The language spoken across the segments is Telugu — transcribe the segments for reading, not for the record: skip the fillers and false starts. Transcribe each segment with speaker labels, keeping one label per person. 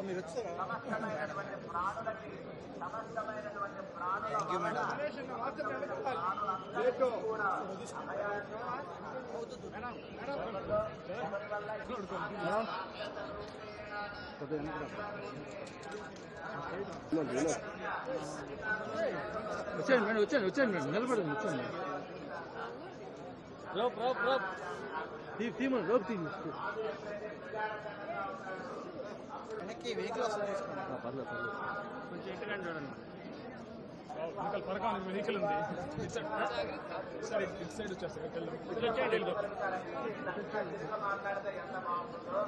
Speaker 1: మీరు వచ్చారా? సమస్తమైనటువంటి ప్రాణులకి సమస్తమైనటువంటి ప్రాణుల వల్ల
Speaker 2: వచ్చాను మేడం నిలబడండి వచ్చాను రోప్ రోప్ రోప్ తీమను రోప్ తీ
Speaker 1: వెనక్కి వెహికల్ వస్తుంది
Speaker 2: పర్లేదు పర్లేదు
Speaker 3: కొంచెం ఇంటికంటే చూడండి వెనకాల పరకాల వెహికల్ ఉంది ఇటు సైడ్ వచ్చేస్తాయి
Speaker 1: మాట్లాడితే ఎంత బాగుంటుందో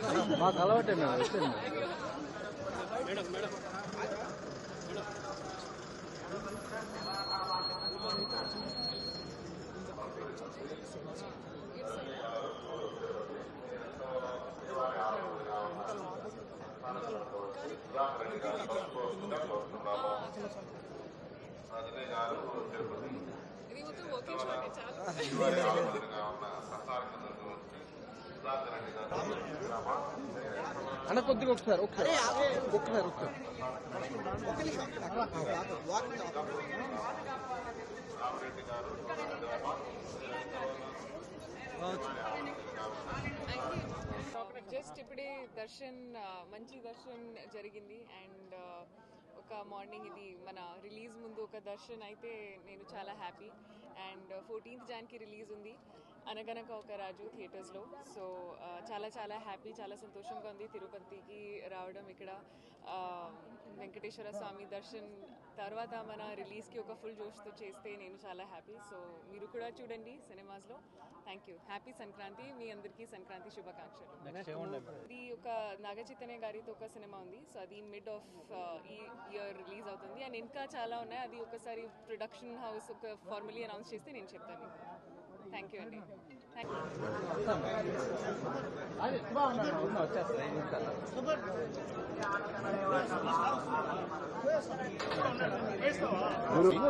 Speaker 1: అన్న
Speaker 2: మాకు అలవాటే మేడం వచ్చాను
Speaker 3: మేడం మేడం
Speaker 2: అన్న కొద్దిగా ఒకసారి ఒకసారి
Speaker 4: జస్ట్ ఇప్పుడే దర్శన్ మంచి దర్శన్ జరిగింది అండ్ ఒక మార్నింగ్ ఇది మన రిలీజ్ ముందు ఒక దర్శన్ అయితే నేను చాలా హ్యాపీ అండ్ 14th జాన్కి రిలీజ్ ఉంది అనగనక ఒక రాజు థియేటర్స్లో సో చాలా చాలా హ్యాపీ చాలా సంతోషంగా ఉంది తిరుపతికి రావడం ఇక్కడ వెంకటేశ్వర స్వామి దర్శన్ తర్వాత మన రిలీజ్కి ఒక ఫుల్ జోష్తో చేస్తే నేను చాలా హ్యాపీ సో మీరు కూడా చూడండి సినిమాస్లో థ్యాంక్ యూ హ్యాపీ సంక్రాంతి మీ అందరికీ సంక్రాంతి శుభాకాంక్షలు ఇది ఒక నాగచైతన్య గారితో ఒక సినిమా ఉంది సో అది మిడ్ ఆఫ్ ఈ ఇయర్ రిలీజ్ అవుతుంది అండ్ ఇంకా చాలా ఉన్నాయి అది ఒకసారి ప్రొడక్షన్ హౌస్ ఒక ఫార్మలీ అనౌన్స్ చేస్తే నేను చెప్తాను థ్యాంక్ యూ అండి థ్యాంక్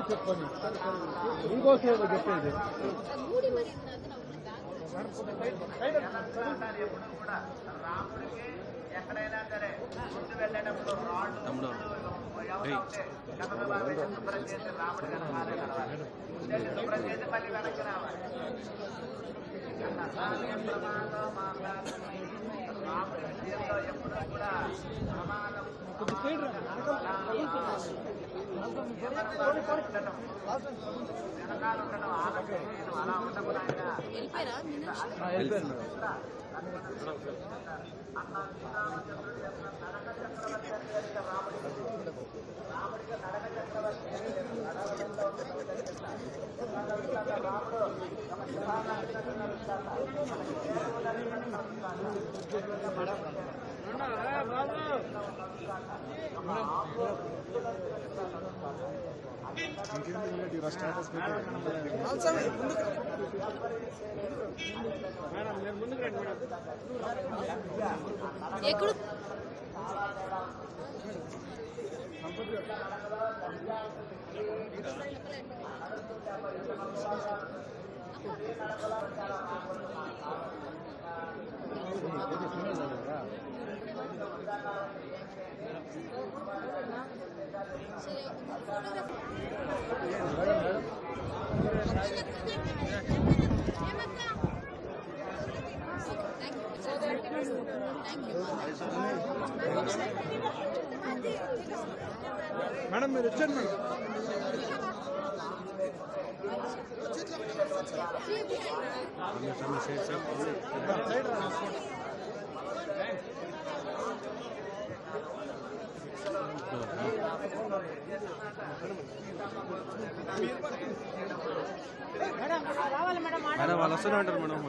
Speaker 2: చెప్పండి
Speaker 1: ఎప్పుడు కూడా రాముడికి ఎక్కడైనా సరే ముందు వెళ్ళేటప్పుడు రాళ్ళు శుభ్రం చేసి రాముడి కనకాలే కలవాలి శుభ్రం చేసి మళ్ళీ వెనక్కి రావాలి రాముడి విషయంలో ఎప్పుడు కూడా ప్రమాదం వెనకాల ఉండడం ఆలస్యం అలా ఉండకుండా రాముడికి నడక చక్రవర్తి రాముడు
Speaker 3: మేడం నేను ముందుకు రండి మేడం
Speaker 4: ఎక్కడ
Speaker 2: మేడం మీరు వచ్చారు మేడం మేడం వాళ్ళు వస్తూనే ఉంటారు మేడం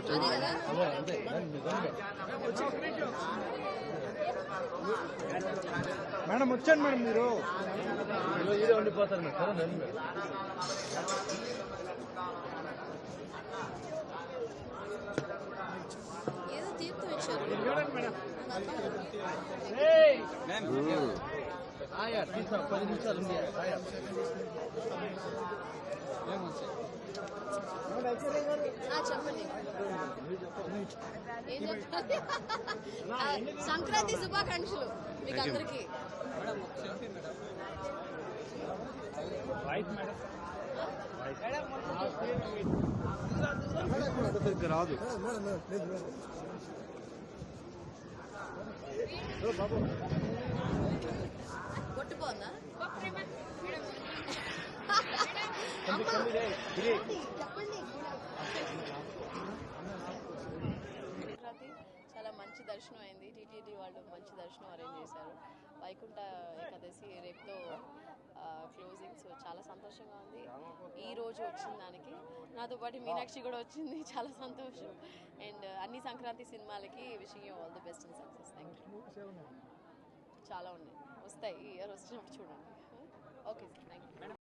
Speaker 2: మేడం వచ్చాను మేడం మీరు ఇదే ఉండిపోతారు మేడం తీసుకో 10 నిమిషాలు ఉంది
Speaker 5: చెప్పండి ఏం చెప్పాలి? సంక్రాంతి శుభాకాంక్షలు మీకు అందరికి.
Speaker 2: రాదు
Speaker 5: కొట్టుకోందా? చాలా మంచి దర్శనం అయింది. టీటీడీ వాళ్ళు మంచి దర్శనం అరేంజ్ చేశారు. వైకుంఠ ఏకాదశి రేపుతో క్లోజింగ్. సో చాలా సంతోషంగా ఉంది ఈ రోజు వచ్చిన దానికి. నాతో పాటు మీనాక్షి కూడా వచ్చింది, చాలా సంతోషం. అండ్ అన్ని సంక్రాంతి సినిమాలకి wishing you all the best and success. Thank you. చాలా ఉన్నాయి, వస్తాయి ఈ ఇయర్ వచ్చినప్పుడు చూడండి. Okay sir, thank you.